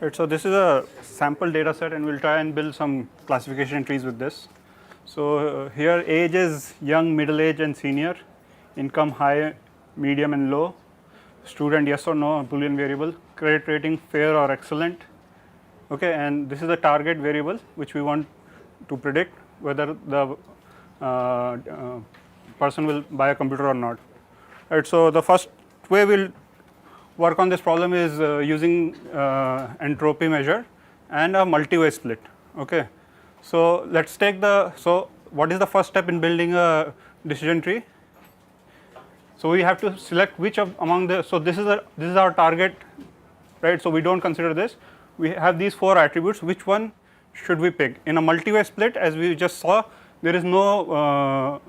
Right, so this is a sample data set and we will try and build some classification trees with this. So here age is young, middle age and senior, income high, medium and low, student yes or no, Boolean variable, credit rating fair or excellent, okay, and this is the target variable which we want to predict whether the person will buy a computer or not. Right, so the first way we will work on this problem is using entropy measure and a multi-way split. Okay. So let us take the, so what is the first step in building a decision tree? So we have to select which of among the, so this is our target, right, so we do not consider this, we have these 4 attributes, which one should we pick? In a multi-way split, as we just saw, there is no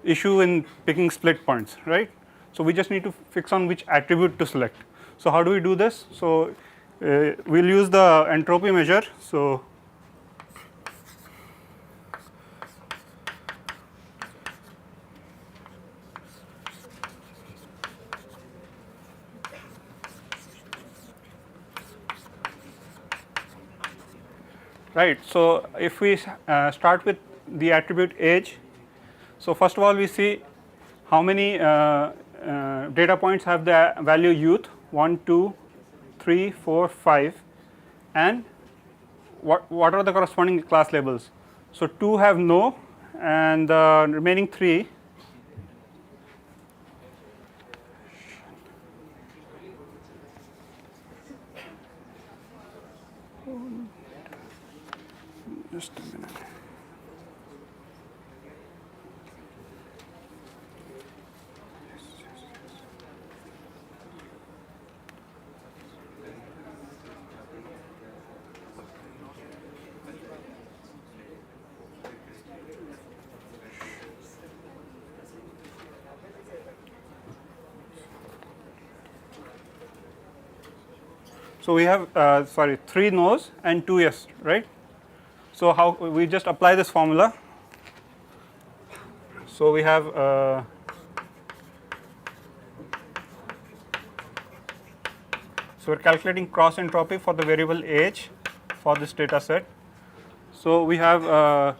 issue in picking split points, right. So we just need to fix on which attribute to select. So how do we do this? So we will use the entropy measure. So right, so if we start with the attribute age, so first of all we see how many data points have the value youth, 1, 2, 3, 4, 5, and what are the corresponding class labels? So 2 have no, and the remaining 3 just a minute. So we have 3 no's and 2 yes, right. So how we just apply this formula. So we have so we are calculating cross entropy for the variable age for this data set. So we have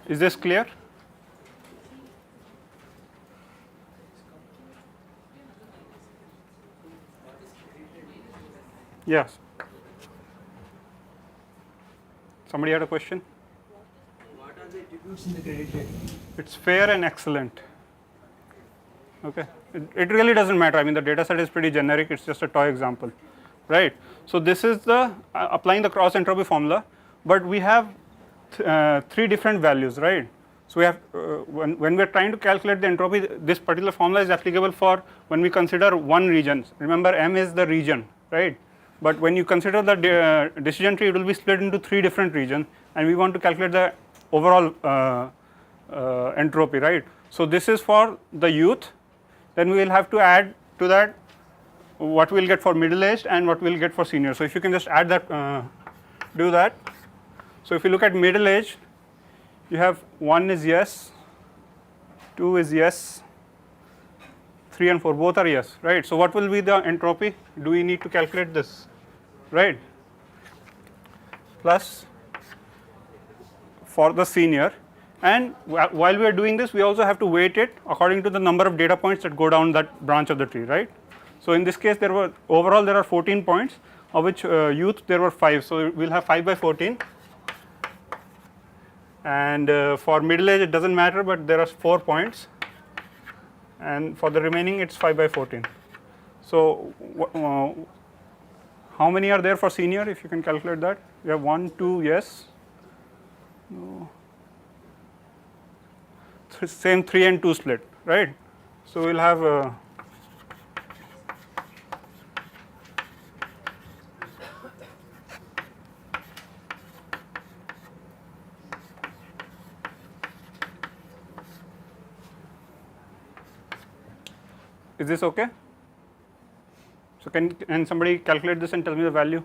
is this clear? Yes. Somebody had a question? What are the attributes in the credit rating? It's fair and excellent. Okay. It really doesn't matter. I mean, the data set is pretty generic. It's just a toy example, right? So this is the applying the cross entropy formula, but we have 3 different values, right. So we have when we are trying to calculate the entropy, this particular formula is applicable for when we consider one region. Remember, M is the region, right. But when you consider the decision tree, it will be split into 3 different regions, and we want to calculate the overall entropy, right. So this is for the youth. Then we will have to add to that what we will get for middle aged and what we will get for senior. So if you can just add that, do that. So if you look at middle age, you have 1 is yes, 2 is yes, 3 and 4 both are yes, right. So what will be the entropy? Do we need to calculate this, right? Plus for the senior, and while we are doing this, we also have to weight it according to the number of data points that go down that branch of the tree, right. So in this case, there were overall there are 14 points, of which youth there were 5. So we will have 5 by 14. And for middle age it does not matter, but there are 4 points, and for the remaining it is 5 by 14. So how many are there for senior, if you can calculate that? We have 1, 2 yes, no. Same 3 and 2 split, right. So we will have is this okay? So can somebody calculate this and tell me the value?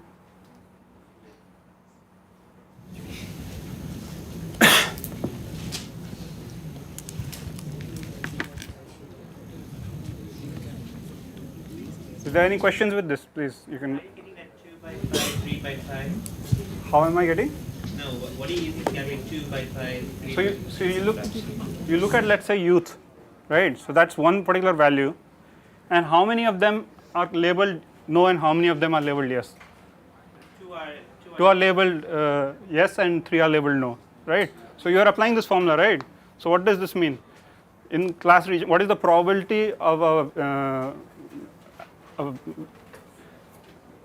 there any questions with this? Please, you can. Are you getting that 2 by 5, 3 by 5? How am I getting? No, what are you using to calculate 2 by 5, 3 So by you look at, let's say, youth, right? So that's one particular value, and how many of them are labeled no and how many of them are labeled yes? Two are labeled yes and 3 are labeled no, right? So you are applying this formula, right? So what does this mean? In class region, what is the probability of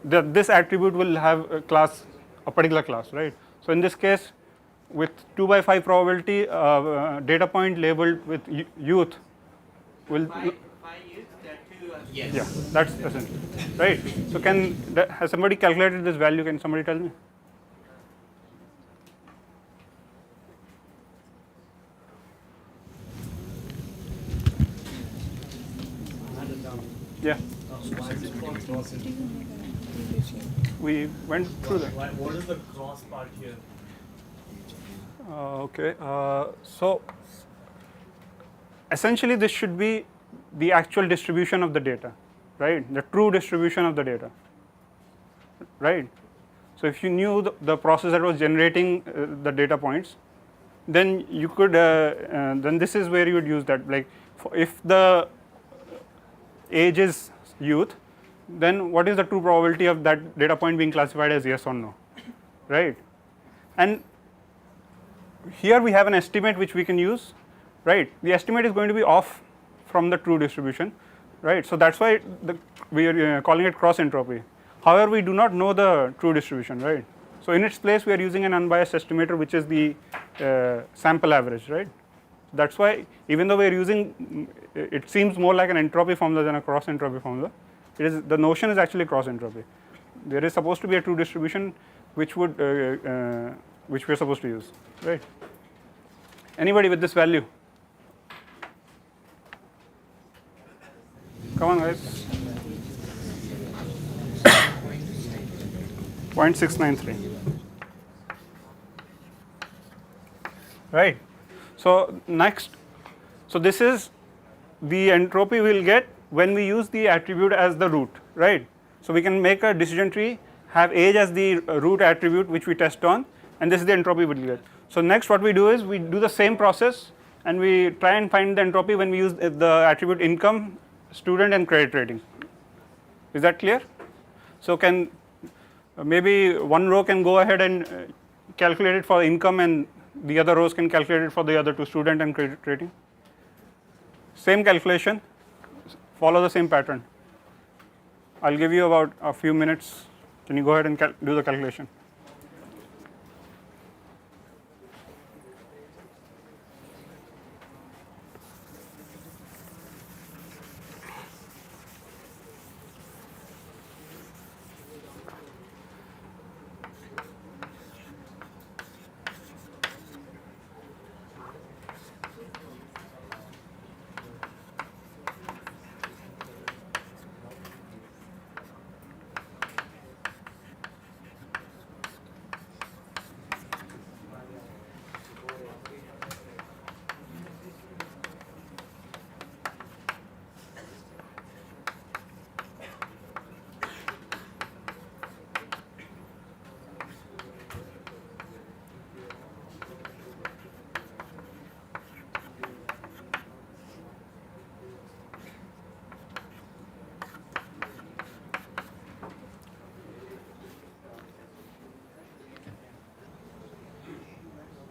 that this attribute will have a class, a particular class, right? So in this case, with 2 by 5 probability, data point labeled with youth will. 5 youth, there are 2 yes. Yeah, that's essential, right? So has somebody calculated this value? Can somebody tell me? Yeah. We went through that. What is the cross part here? Okay, so essentially this should be the actual distribution of the data, right? The true distribution of the data, right? So if you knew the process that was generating the data points, then you could, then this is where you would use that. Like if the age is youth, then what is the true probability of that data point being classified as yes or no, right? And here we have an estimate which we can use, right? The estimate is going to be off from the true distribution, right? So that's why we are calling it cross entropy. However, we do not know the true distribution, right? So in its place, we are using an unbiased estimator, which is the sample average, right? That's why even though we are using, it seems more like an entropy formula than a cross entropy formula. It is, the notion is actually cross entropy. There is supposed to be a true distribution which would which we are supposed to use, right? Anybody with this value? Come on, guys. 0.693. Right. So next, so this is the entropy we'll get when we use the attribute as the root, right? So we can make a decision tree, have age as the root attribute which we test on, and this is the entropy we'll get. So next what we do is we do the same process and we try and find the entropy when we use the attribute income, student and credit rating. Is that clear? So can maybe one row can go ahead and calculate it for income and the other rows can calculate it for the other two, student and credit rating. Same calculation, follow the same pattern. I'll give you about a few minutes. Can you go ahead and do the calculation?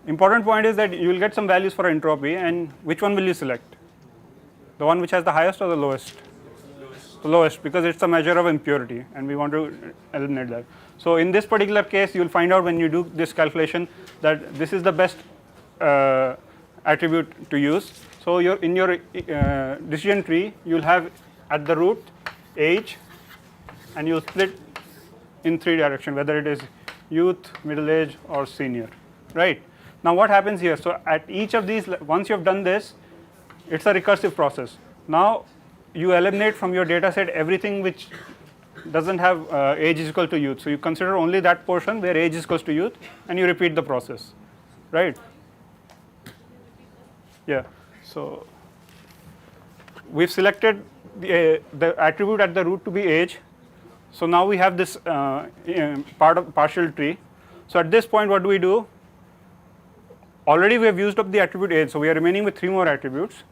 Important point is that you will get some values for entropy, and which one will you select? The one which has the highest or the lowest? The lowest, because it's a measure of impurity and we want to eliminate that. So in this particular case, you will find out when you do this calculation that this is the best attribute to use. So in your decision tree, you will have at the root age, and you will split in 3 directions, whether it is youth, middle age or senior, right? Now what happens here? So at each of these, once you have done this, it's a recursive process. Now you eliminate from your data set everything which doesn't have age is equal to youth. So you consider only that portion where age is equal to youth, and you repeat the process, right? Yeah. So we've selected the attribute at the root to be age. So now we have this partial tree. So at this point what do we do? Already we have used up the attribute age, so we are remaining with 3 more attributes,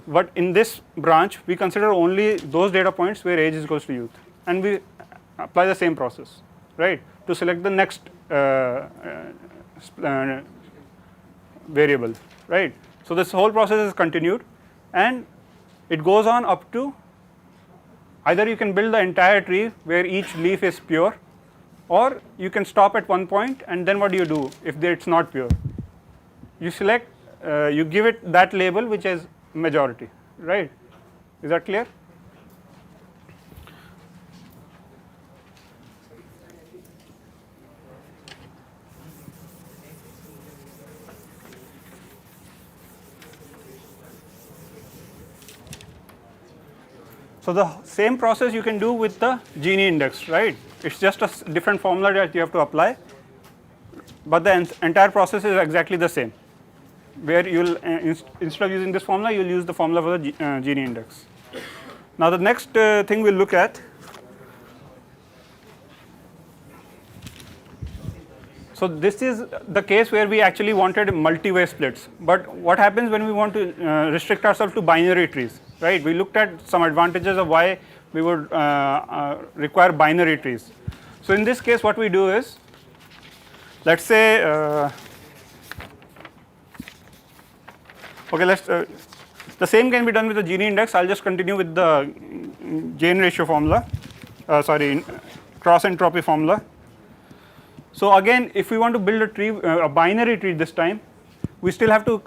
but in this branch we consider only those data points where age is equals to youth, and we apply the same process, right, to select the next variable, right. So this whole process is continued and it goes on up to, either you can build the entire tree where each leaf is pure, or you can stop at one point and then what do you do if it's not pure? You select, you give it that label which is majority, right. Is that clear? So the same process you can do with the Gini index, right. It's just a different formula that you have to apply, but the entire process is exactly the same, where you will instead of using this formula you will use the formula for the Gini index. Now the next thing we will look at, so this is the case where we actually wanted multi-way splits, but what happens when we want to restrict ourselves to binary trees, right. We looked at some advantages of why we would require binary trees. So in this case what we do is, let's say okay, the same can be done with the Gini index. I'll just continue with the gain ratio formula, cross entropy formula. So again, if we want to build a tree, a binary tree this time, we still have to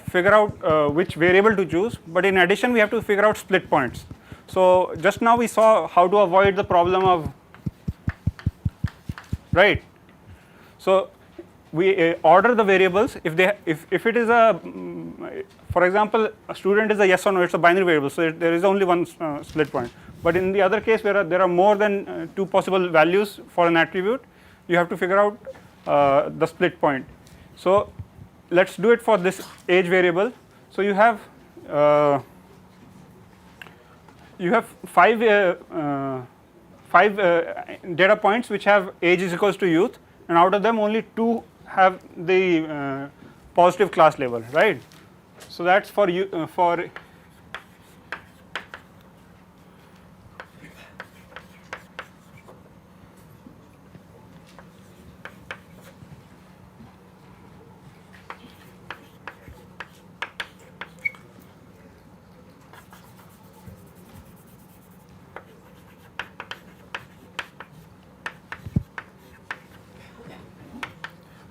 figure out which variable to choose, but in addition we have to figure out split points. So just now we saw how to avoid the problem of, right. So we order the variables. If it is a, for example, a student is a yes or no, it's a binary variable, so there is only one split point. But in the other case where there are more than 2 possible values for an attribute, you have to figure out the split point. So let's do it for this age variable. So you have 5 data points which have age is equals to youth, and out of them only 2 have the positive class label, right. So that's for you for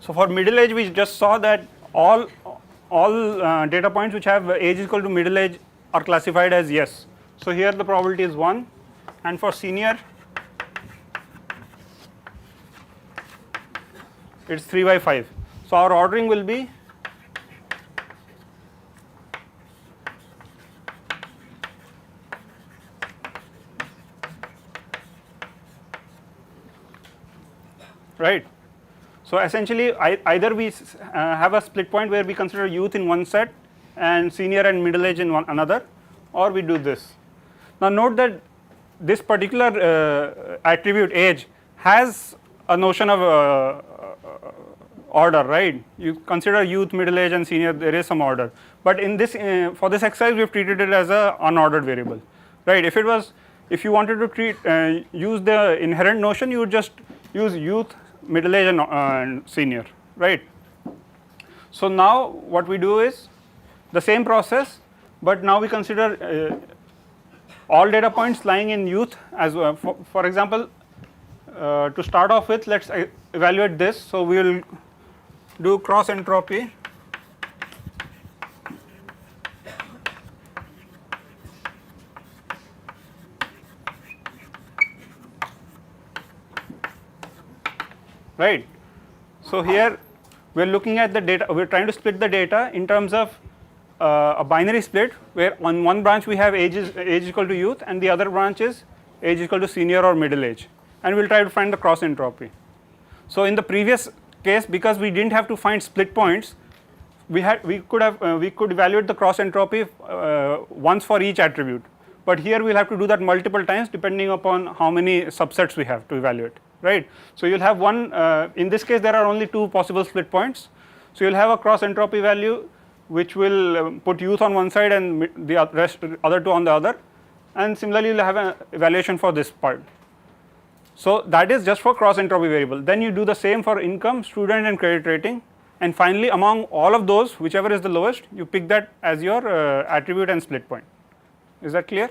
So for middle age we just saw that all data points which have age is equal to middle age are classified as yes. So here the probability is 1, and for senior it's 3 by 5. So our ordering will be right. So essentially either we have a split point where we consider youth in one set and senior and middle age in another, or we do this. Now note that this particular attribute age has a notion of order, right. You consider youth, middle age and senior, there is some order, but in this for this exercise we have treated it as a unordered variable, right. If you wanted to use the inherent notion, you would just use youth, middle age and senior, right. So now what we do is the same process, but now we consider all data points lying in youth as well. For example, to start off with, let's evaluate this. So we will do cross entropy right. So here we are looking at the data, we are trying to split the data in terms of a binary split, where on one branch we have age equal to youth and the other branch is age equal to senior or middle age, and we will try to find the cross entropy. So in the previous case, because we didn't have to find split points, we could evaluate the cross entropy once for each attribute, but here we will have to do that multiple times depending upon how many subsets we have to evaluate, right. So, you will have one, in this case there are only 2 possible split points. So, you will have a cross entropy value which will put youth on one side and the other 2 on the other, and similarly you will have an evaluation for this part. So, that is just for cross entropy variable. Then you do the same for income, student and credit rating, and finally among all of those whichever is the lowest you pick that as your attribute and split point. Is that clear?